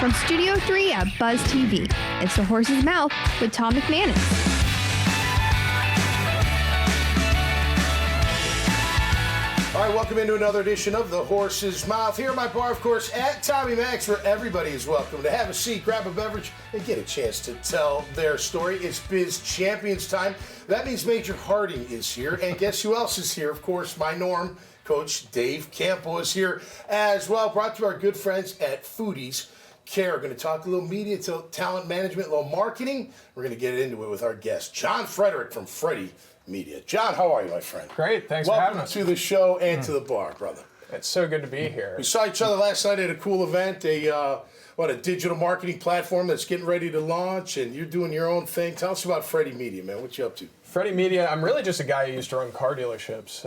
From Studio 3 at Buzz TV, it's The Horse's Mouth with Tom McManus. All right, welcome into another edition of The Horse's Mouth. Here at my bar, of course, at Tommy Max, where everybody is welcome to have a seat, grab a beverage, and get a chance to tell their story. It's Biz Champions time. That means Major Harding is here. And guess who else is here? Of course, my norm, Coach Dave Campo is here as well. Brought to our good friends at Foodies Care. We're going to talk a little media, talent management, a little marketing. We're going to get into it with our guest, John Frederick from Freddie Media. John, how are you, my friend? Great, thanks for having us. Welcome to the show and to the bar, brother. It's so good to be here. We saw each other last night at a cool event, a digital marketing platform that's getting ready to launch, and you're doing your own thing. Tell us about Freddie Media, man. What you up to? Freddie Media, I'm really just a guy who used to run car dealerships.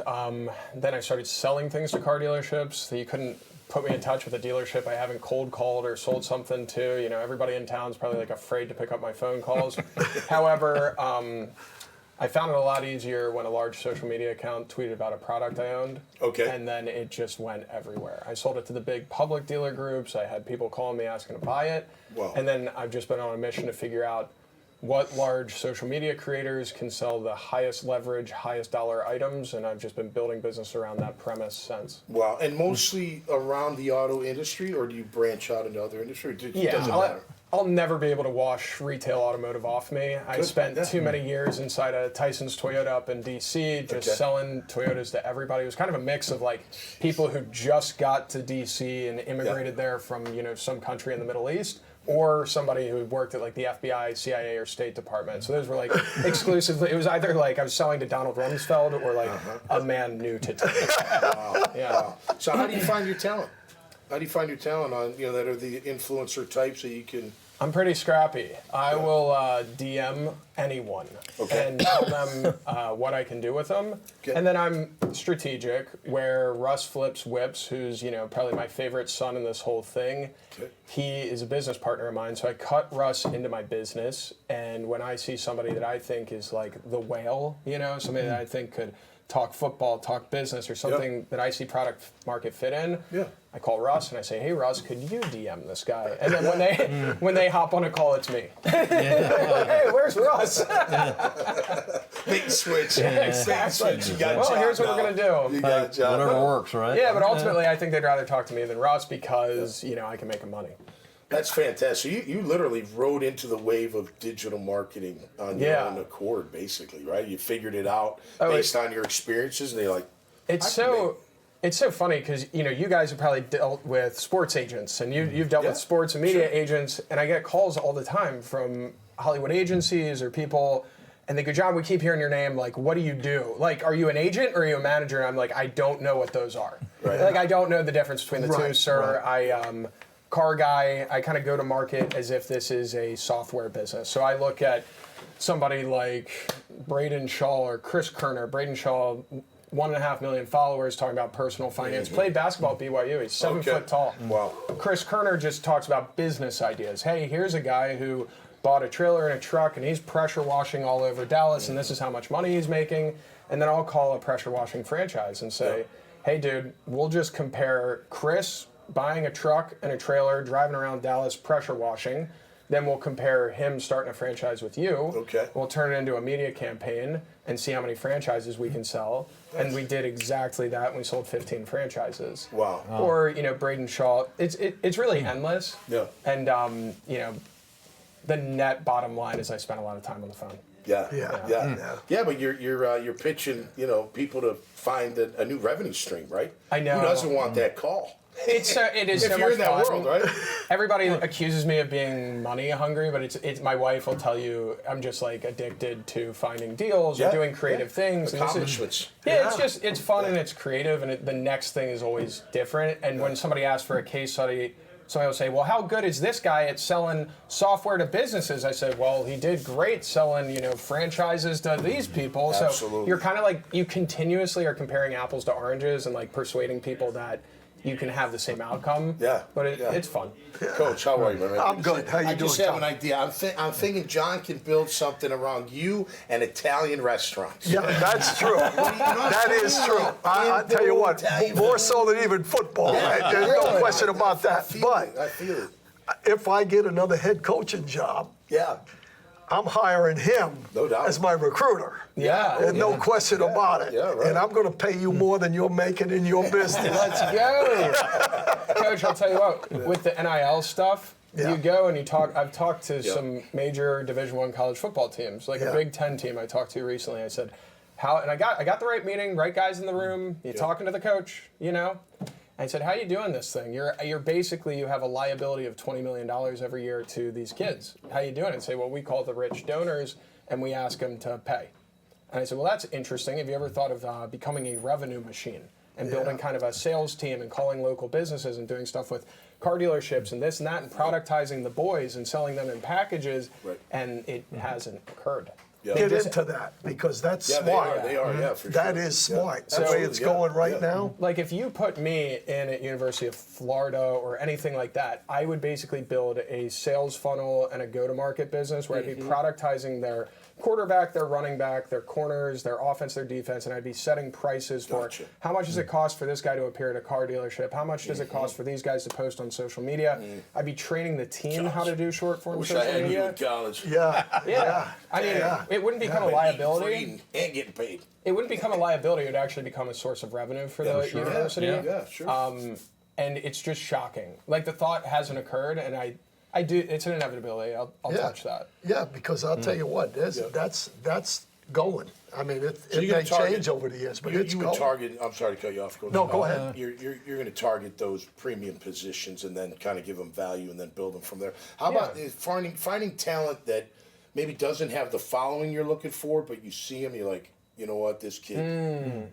Then I started selling things to car dealerships. So you couldn't put me in touch with a dealership I haven't cold called or sold something to. You know, everybody in town's probably like afraid to pick up my phone calls. However, I found it a lot easier when a large social media account tweeted about a product I owned. Okay. And then it just went everywhere. I sold it to the big public dealer groups. I had people calling me asking to buy it. Wow. And then I've just been on a mission to figure out what large social media creators can sell the highest leverage, highest dollar items, and I've just been building business around that premise since. Wow. And mostly around the auto industry, or do you branch out into other industry? It doesn't matter. I'll never be able to wash retail automotive off me. I spent too many years inside of Tyson's Toyota up in DC just selling Toyotas to everybody. It was kind of a mix of like people who just got to DC and immigrated there from, you know, some country in the Middle East, or somebody who worked at like the FBI, CIA, or State Department. So those were like exclusively, it was either like I was selling to Donald Rumsfeld or like a man new to Wow. Yeah. So how do you find your talent? How do you find your talent on, that are the influencer types that you can... I'm pretty scrappy. I will DM anyone and tell them what I can do with them. Okay. And then I'm strategic, where Russ Flips Whips, who's, probably my favorite son in this whole thing. Okay. He is a business partner of mine, so I cut Russ into my business. And when I see somebody that I think is like the whale, somebody that I think could talk football, talk business, or something that I see product market fit in, I call Russ and I say, hey Russ, could you DM this guy? And then when they hop on a call, it's me. Like, hey, where's Russ? Big switch. Exactly. Here's what we're going to do. You got a job. Whatever works, right? Yeah, but ultimately I think they'd rather talk to me than Russ because, I can make them money. That's fantastic. You literally rode into the wave of digital marketing on your own accord, basically, right? You figured it out based on your experiences, and you're like, It's so funny because, you guys have probably dealt with sports agents, and you've dealt with sports and media agents, and I get calls all the time from Hollywood agencies or people, and they go, John, we keep hearing your name, like, what do you do? Like, are you an agent or are you a manager? And I'm like, I don't know what those are. Right. Like, I don't know the difference between the two, sir. Right. Car guy, I kind of go to market as if this is a software business. So I look at somebody like Braden Shaw or Chris Kerner. Braden Shaw, 1.5 million followers, talking about personal finance. Played basketball at BYU. He's 7 foot tall. Wow. Chris Kerner just talks about business ideas. Hey, here's a guy who bought a trailer and a truck, and he's pressure washing all over Dallas, and this is how much money he's making. And then I'll call a pressure washing franchise and say, hey, dude, we'll just compare Chris buying a truck and a trailer, driving around Dallas, pressure washing. Then we'll compare him starting a franchise with you. Okay. We'll turn it into a media campaign and see how many franchises we can sell. And we did exactly that. We sold 15 franchises. Wow. Or, Braden Shaw. It's really endless. Yeah. And, the net bottom line is I spent a lot of time on the phone. Yeah, but you're pitching, people to find a new revenue stream, right? I know. Who doesn't want that call? It is if so you're much in that fun. world, right? Everybody accuses me of being money hungry, but it's my wife will tell you I'm just like addicted to finding deals or doing creative things. Accomplishments. It's fun and it's creative, and the next thing is always different. And when somebody asks for a case study, somebody will say, well, how good is this guy at selling software to businesses? I said, well, he did great selling, franchises to these people. Absolutely. So you're kind of like, you continuously are comparing apples to oranges and like persuading people that you can have the same outcome. Yeah. But it's fun. Coach, how are you, man? I'm good. How you doing? I just have an idea. I'm thinking John can build something around you and Italian restaurants. Yeah, that's true. That is true. I'll tell you what, more so than even football. There's no question about that. I feel it. if I get another head coaching job, Yeah. I'm hiring him No doubt. as my recruiter. Yeah. And no question about it. Yeah, right. And I'm going to pay you more than you're making in your business. Let's go. Coach, I'll tell you what, with the NIL stuff, Yeah. you go and you talk. I've talked to some major Division I college football teams, like a Big Ten team I talked to recently. I said, how, and I got the right meeting, right guys in the room, you're talking to the coach, you know? I said, how you doing this thing? You're basically, you have a liability of $20 million every year to these kids. How you doing? And say, well, we call the rich donors, and we ask them to pay. And I said, well, that's interesting. Have you ever thought of becoming a revenue machine and building kind of a sales team and calling local businesses and doing stuff with car dealerships and this and that and productizing the boys and selling them in packages? Right. And it hasn't occurred. Get into that because that's smart. They are, for sure. That is smart. Yeah. The way it's Absolutely, going right now. Like if you put me in at University of Florida or anything like that, I would basically build a sales funnel and a go-to-market business where I'd be productizing their quarterback, their running back, their corners, their offense, their defense, and I'd be setting prices for how much does it cost for this guy to appear at a car dealership? How much does it cost for these guys to post on social media? I'd be training the team how to do short-form Wish social I had you media. in college. Yeah. I mean, it wouldn't become a liability. And getting paid. It wouldn't become a liability. It would actually become a source of revenue for the university. Yeah, sure. And it's just shocking. Like the thought hasn't occurred, and I do. It's an inevitability. I'll touch that. Yeah, because I'll tell you what, that's going. I mean, it you're may gonna target- change over the years, but You it's would going. target. I'm sorry to cut you off. Coach. No, go ahead. You're going to target those premium positions and then kind of give them value and then build them from there. How about finding talent that maybe doesn't have the following you're looking for, but you see him, you're like, you know what, this kid.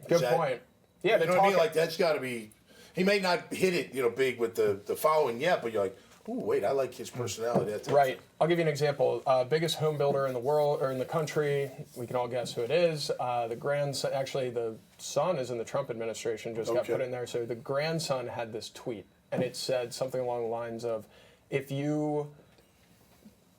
Good point. Yeah, You know what I mean? Like that's got to be. He may not hit it, big with the following yet, but you're like, ooh, wait, I like his personality. That type of Right. thing. I'll give you an example. Biggest home builder in the world or in the country. We can all guess who it is. The grandson, actually, the son is in the Trump administration. Just got put in there. So the grandson had this tweet, and it said something along the lines of, if you're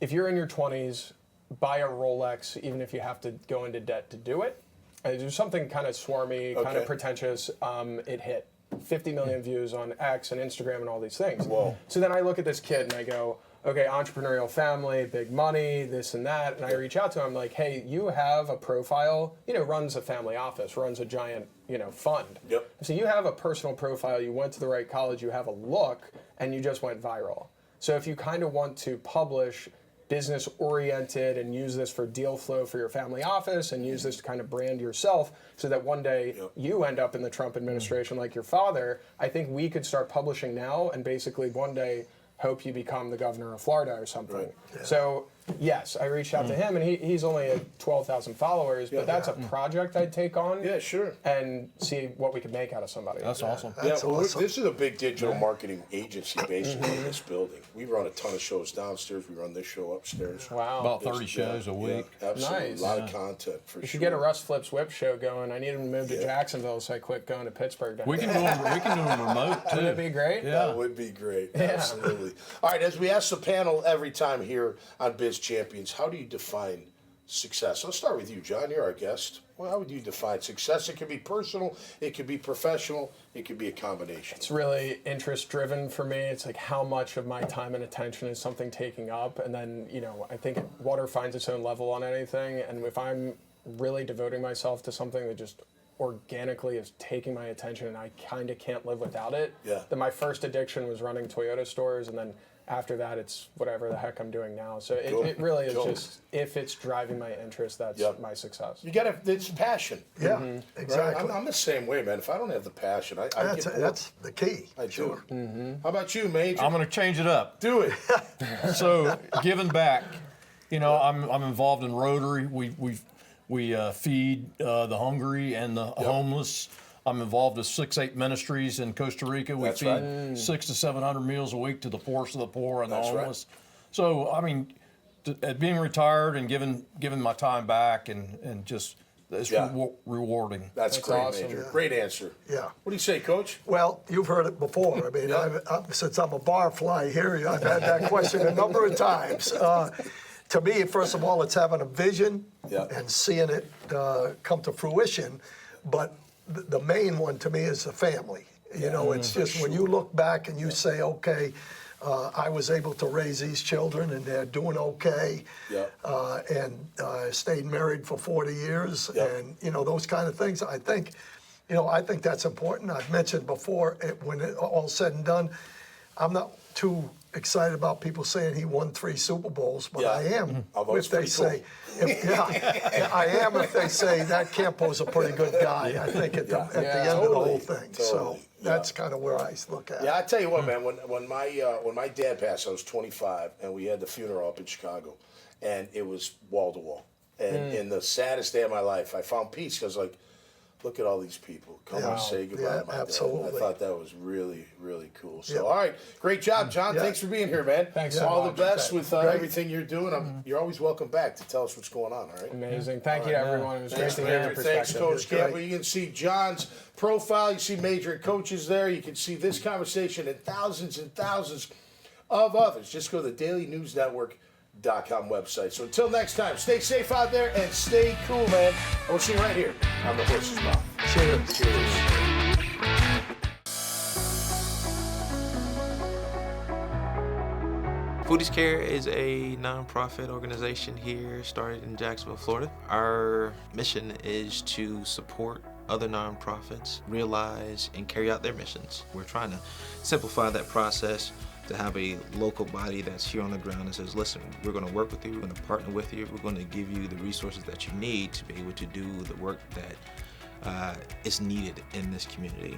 in your 20s, buy a Rolex, even if you have to go into debt to do it. And there's something kind of swarmy, kind of pretentious. It hit 50 million views on X and Instagram and all these things. Whoa. So then I look at this kid and I go, okay, entrepreneurial family, big money, this and that. And I reach out to him like, hey, you have a profile, runs a family office, runs a giant, fund. Yep. So you have a personal profile, you went to the right college, you have a look, and you just went viral. So if you kind of want to publish business oriented and use this for deal flow for your family office and use this to kind of brand yourself so that one day you end up in the Trump administration like your father, I think we could start publishing now and basically one day hope you become the governor of Florida or something. Right. Yeah. So yes, I reached out to him and he's only at 12,000 followers, but that's a project I'd take on. Yeah, sure. And see what we could make out of somebody. That's awesome. That's awesome. This is a big digital marketing agency basically in this building. We run a ton of shows downstairs. We run this show upstairs. Wow. About 30 shows a week. Yeah, absolutely. Nice. A lot of content for We sure. should get a Russ Flips Whip show going. I need him to move to Jacksonville, so I quit going to Pittsburgh. We can do them remote too. Wouldn't it be great? Yeah. That would be great. Absolutely. All right, as we ask the panel every time here on Biz Champions, how do you define success? I'll start with you, John. You're our guest. Well, how would you define success? It could be personal, it could be professional, it could be a combination. It's really interest driven for me. It's like how much of my time and attention is something taking up, and then I think water finds its own level on anything. And if I'm really devoting myself to something that just organically is taking my attention and I kind of can't live without it, then my first addiction was running Toyota stores, and then after that, it's whatever the heck I'm doing now. So it really is just, if it's driving my interest, that's my success. You gotta, it's passion. Yeah, exactly. I'm the same way, man. If I don't have the passion, I get bored. That's the key. I do. How about you, Major? I'm going to change it up. Do it. So giving back, I'm involved in Rotary. We feed the hungry and the homeless. I'm involved with 6-8 ministries in Costa Rica. We feed 600 to 700 meals a week to the poorest of the poor and the homeless. So, I mean, at being retired and giving my time back and just it's rewarding. That's great, awesome. Major. Great answer. Yeah. What do you say, Coach? Well, you've heard it before. I mean, since I'm a barfly here, I've had that question a number of times. To me, first of all, it's having a vision and seeing it come to fruition. But the main one to me is the family. It's just when you look back and you say, okay, I was able to raise these children, and they're doing okay. Yeah. And stayed married for 40 years, Yeah. and those kind of things. I think that's important. I've mentioned before, when it all said and done, I'm not too excited about people saying he won 3 Super Bowls, but Yeah. I am Although if it's they pretty say, I am if they say that Campo's a pretty good guy. I think at the end of the whole thing. So Totally. that's kind of where I look at it. Yeah, I tell you what, man. When my dad passed, I was 25, and we had the funeral up in Chicago, and it was wall to wall. And in the saddest day of my life, I found peace because, like, look at all these people come and say goodbye Yeah, to my absolutely. dad. I thought that was really, really cool. So, Yeah. all right, great job, John. Yeah. Thanks for being here, man. Thanks All so the much. best with Great. everything you're doing. You're always welcome back to tell us what's going on. All right. Amazing. Thank you to everyone. It was great Thanks, to hear your Frederick. Thanks, perspective. Coach Campo. Great. You can see John's profile. You see major coaches there. You can see this conversation and thousands of others. Just go to the dailynewsnetwork.com website. So until next time, stay safe out there and stay cool, man. And we'll see you right here on The Horse's Mouth. Cheers. Cheers. Foodies Care is a nonprofit organization here started in Jacksonville, Florida. Our mission is to support other nonprofits realize and carry out their missions. We're trying to simplify that process to have a local body that's here on the ground and says, listen, we're going to work with you, we're going to partner with you, we're going to give you the resources that you need to be able to do the work that is needed in this community.